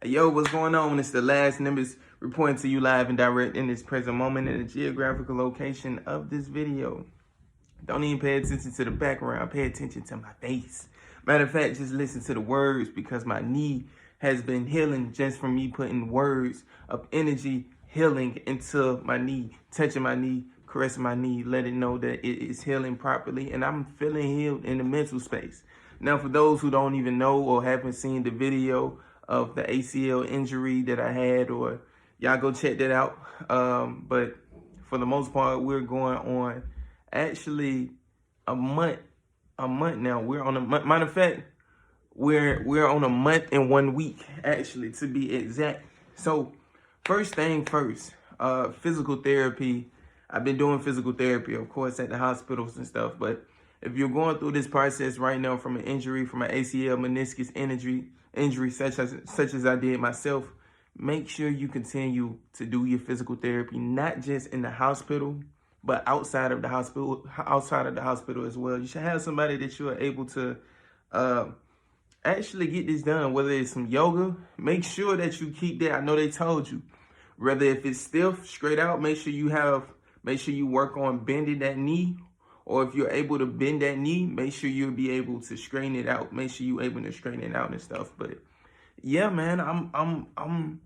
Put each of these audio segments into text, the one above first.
Yo, what's going on? It's the last Nimbus reporting to you live and direct in this present moment in the geographical location of this video. Don't even pay attention to the background. Pay attention to my face. Matter of fact, just listen to the words because my knee has been healing just from me putting words of energy healing into my knee, touching my knee, caressing my knee, letting it know that it is healing properly. And I'm feeling healed in the mental space. Now, for those who don't even know or haven't seen the video of the ACL injury that I had, or y'all go check that out. But for the most part, we're going on actually a month now. We're on a month. Matter of fact, we're on a month and 1 week, actually, to be exact. So first thing first, physical therapy. I've been doing physical therapy, of course, at the hospitals and stuff. But if you're going through this process right now from an injury, from an ACL meniscus injury such as I did myself, make sure you continue to do your physical therapy, not just in the hospital, but outside of the hospital as well. You should have somebody that you are able to actually get this done, whether it's some yoga. Make sure that you keep that. I know they told you, whether if it's stiff, straight out, make sure you work on bending that knee. Or if you're able to bend that knee, make sure you'll be able to straighten it out. Make sure you're able to straighten it out and stuff. But yeah, man, I'm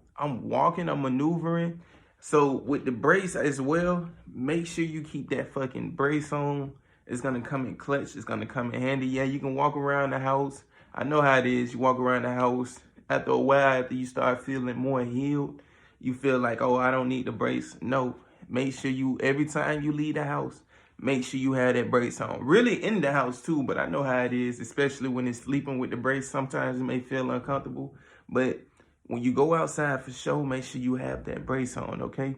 walking, I'm maneuvering. So with the brace as well, make sure you keep that fucking brace on. It's gonna come in clutch. It's gonna come in handy. Yeah, you can walk around the house. I know how it is. You walk around the house. After a while, after you start feeling more healed, you feel like, oh, I don't need the brace. No, make sure you, every time you leave the house, make sure you have that brace on. Really in the house too, but I know how it is, especially when it's sleeping with the brace. Sometimes it may feel uncomfortable, but when you go outside for sure, make sure you have that brace on, okay?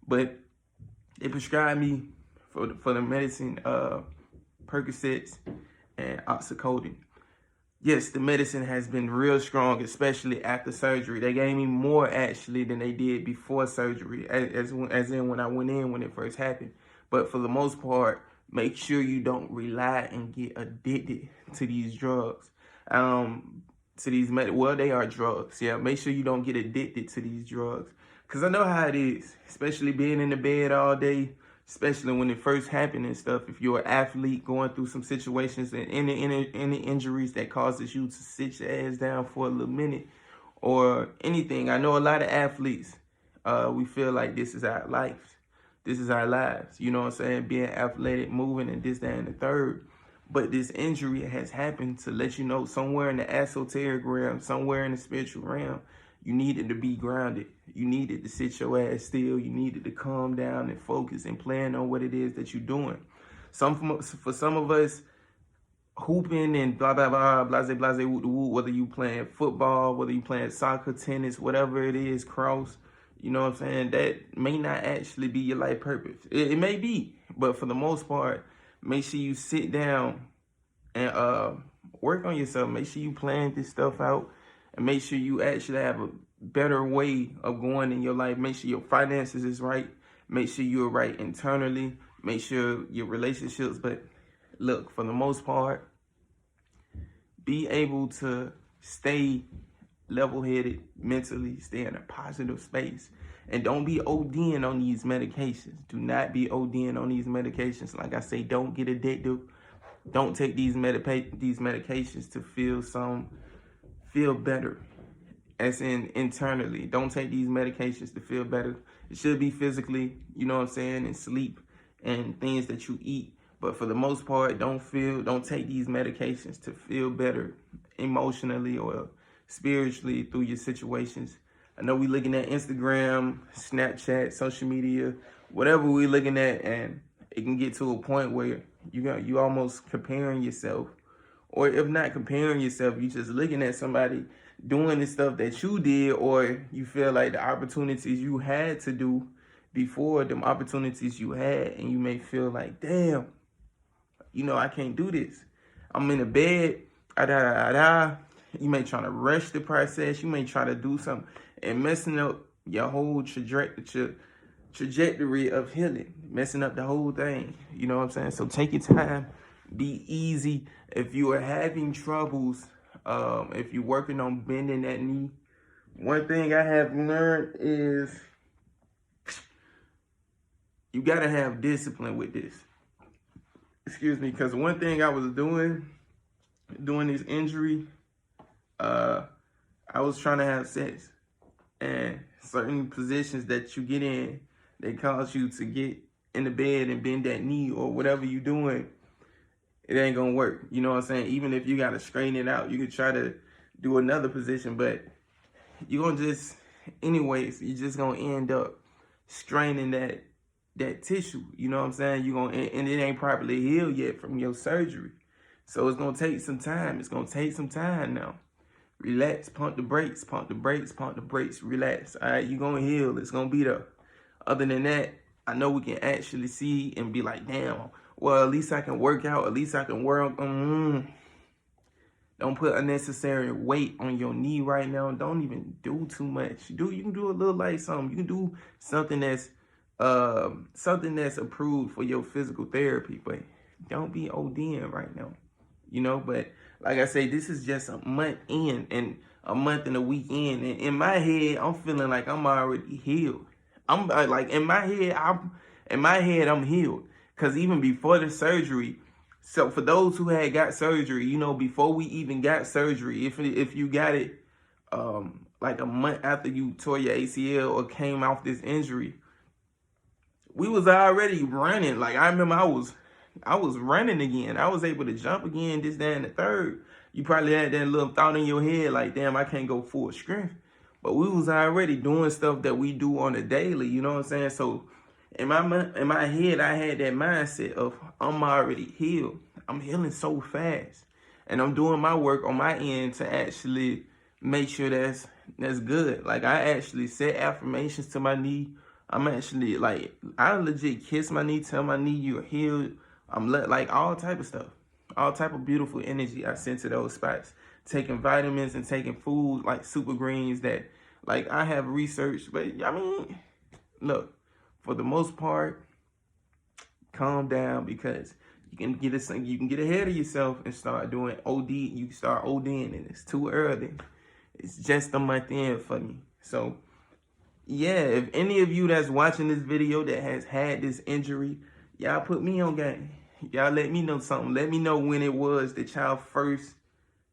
But they prescribed me for the medicine, Percocets and oxycodone. Yes, the medicine has been real strong, especially after surgery. They gave me more actually than they did before surgery, as in when I went in when it first happened. But for the most part, make sure you don't rely and get addicted to these drugs. Well, they are drugs. Yeah, make sure you don't get addicted to these drugs. Because I know how it is, especially being in the bed all day, especially when it first happened and stuff. If you're an athlete going through some situations and any injuries that causes you to sit your ass down for a little minute or anything. I know a lot of athletes, we feel like this is our life. This is our lives, you know what I'm saying? Being athletic, moving, and this, that, and the third. But this injury has happened to let you know somewhere in the esoteric realm, somewhere in the spiritual realm, you needed to be grounded. You needed to sit your ass still. You needed to calm down and focus and plan on what it is that you're doing. For some of us, hooping and blah, blah, blah, blase, blase, whether you playing football, whether you playing soccer, tennis, whatever it is, cross, you know what I'm saying? That may not actually be your life purpose. It may be, but for the most part, make sure you sit down and work on yourself. Make sure you plan this stuff out and make sure you actually have a better way of going in your life. Make sure your finances is right. Make sure you're right internally. Make sure your relationships. But look, for the most part, be able to stay level-headed mentally, stay in a positive space, and don't be ODing on these medications. Do not be ODing on these medications. Like I say, don't get addictive. Don't take these medications to feel better, as in internally. Don't take these medications to feel better. It should be physically, you know what I'm saying, and sleep and things that you eat. But for the most part, don't take these medications to feel better emotionally or spiritually through your situations. I know we looking at Instagram, Snapchat, social media, whatever we looking at, and it can get to a point where you almost comparing yourself, or if not comparing yourself, you just looking at somebody doing the stuff that you did, or you feel like the opportunities you had to do before, them opportunities you had, and you may feel like, damn, I can't do this. I'm in the bed, You may try to rush the process. You may try to do something and messing up your whole trajectory of healing, messing up the whole thing. You know what I'm saying? So take your time, be easy. If you are having troubles, if you're working on bending that knee, one thing I have learned is you gotta have discipline with this. Excuse me, because one thing I was doing this injury, I was trying to have sex, and certain positions that you get in, they cause you to get in the bed and bend that knee or whatever you doing, it ain't gonna work. You know what I'm saying? Even if you gotta straighten it out, you could try to do another position, but you're gonna just, anyways, you're just gonna end up straining that tissue. You know what I'm saying? You're gonna, and it ain't properly healed yet from your surgery. So it's gonna take some time. It's gonna take some time now. Relax, pump the brakes, pump the brakes, pump the brakes, relax. All right, you're gonna heal. It's gonna be there. Other than that, I know we can actually see and be like, damn, well, at least I can work out. At least I can work. Don't put unnecessary weight on your knee right now. Don't even do too much. You can do a little like something. You can do something that's approved for your physical therapy, but don't be ODing right now. You know, but like I say, this is just a month in and a month and a week in. And in my head, I'm feeling like I'm already healed. I'm like in my head, I'm healed. Cause even before the surgery, so for those who had got surgery, you know, before we even got surgery, if you got it like a month after you tore your ACL or came off this injury, we was already running. Like I remember I was running again. I was able to jump again, this, that, and the third. You probably had that little thought in your head like, damn, I can't go full strength. But we was already doing stuff that we do on a daily, you know what I'm saying? So in my head, I had that mindset of I'm already healed. I'm healing so fast. And I'm doing my work on my end to actually make sure that's good. Like I actually set affirmations to my knee. I'm actually like, I legit kiss my knee, tell my knee you're healed. I'm like all type of stuff. All type of beautiful energy I sent to those spots. Taking vitamins and taking food like super greens that like I have researched. But I mean, look, for the most part, calm down because you can get ahead of yourself and start doing OD. You can start ODing and it's too early. It's just a month in for me. So yeah, if any of you that's watching this video that has had this injury, y'all put me on game. Y'all let me know something. Let me know when it was that y'all first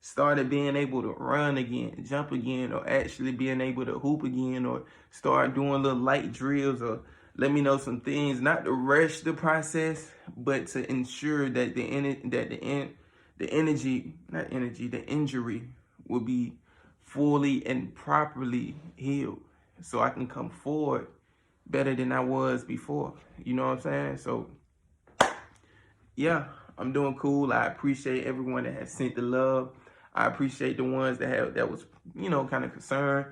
started being able to run again, jump again, or actually being able to hoop again, or start doing little light drills, or let me know some things, not to rush the process, but to ensure that the injury will be fully and properly healed, so I can come forward better than I was before. You know what I'm saying? So yeah, I'm doing cool. I appreciate everyone that has sent the love. I appreciate the ones that was, you know, kind of concerned.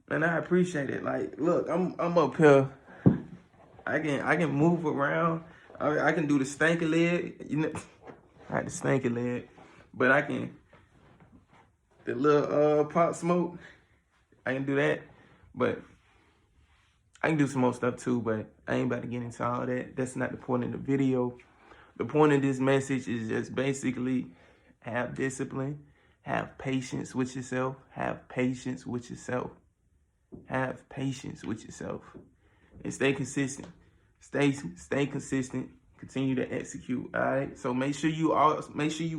And I appreciate it. Like, look, I'm up here. I can move around. I can do the stanky leg. You know, I had the stanky leg, but I can the little pop smoke. I can do that, but I can do some more stuff too. But I ain't about to get into all that. That's not the point of the video. The point of this message is just basically have discipline, have patience with yourself, have patience with yourself, have patience with yourself, and stay consistent. Stay consistent. Continue to execute. All right. So make sure you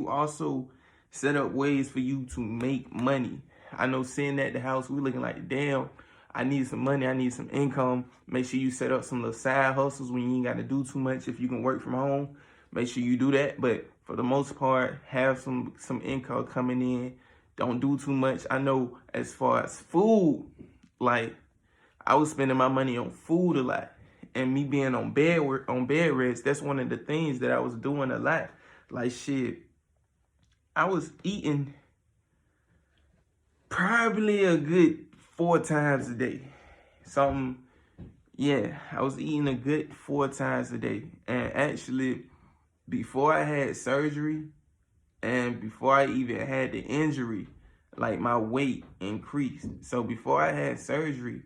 also set up ways for you to make money. I know sitting at the house, we looking like, damn, I need some money. I need some income. Make sure you set up some little side hustles when you ain't got to do too much. If you can work from home, make sure you do that. But for the most part, have some income coming in. Don't do too much. I know as far as food, like I was spending my money on food a lot. And me being on bed rest, that's one of the things that I was doing a lot. Like shit, I was eating probably a good 4 times a day. I was eating a good 4 times a day. And actually, before I had surgery and before I even had the injury, like my weight increased. So before I had surgery,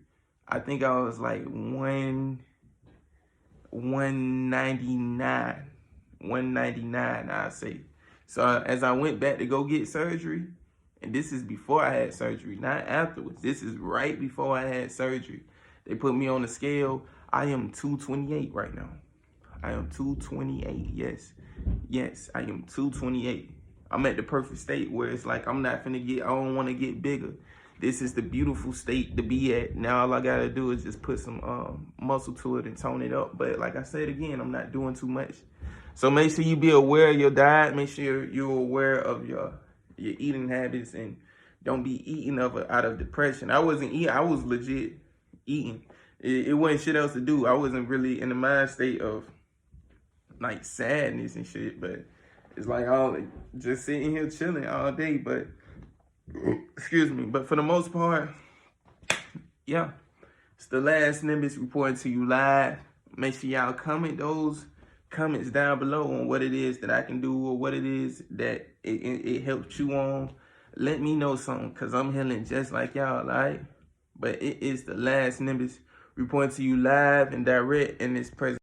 I think I was like 199, I'd say. So as I went back to go get surgery And this is before I had surgery, not afterwards. This is right before I had surgery. They put me on the scale. I am 228 right now. I am 228. Yes. Yes, I am 228. I'm at the perfect state where it's like I don't want to get bigger. This is the beautiful state to be at. Now all I gotta do is just put some muscle to it and tone it up. But like I said again, I'm not doing too much. So make sure you be aware of your diet. Make sure you're aware of your eating habits, and don't be eating out of depression. I wasn't eating. I was legit eating. It wasn't shit else to do. I wasn't really in the mind state of like sadness and shit, but it's like I'm just sitting here chilling all day. But excuse me. But for the most part, yeah, it's the last Nimbus reporting to you live. Make sure y'all comment those comments down below on what it is that I can do or what it is that it helps you on. Let me know something, because I'm healing just like y'all, all right? But it is the last Nimbus reporting to you live and direct in this present.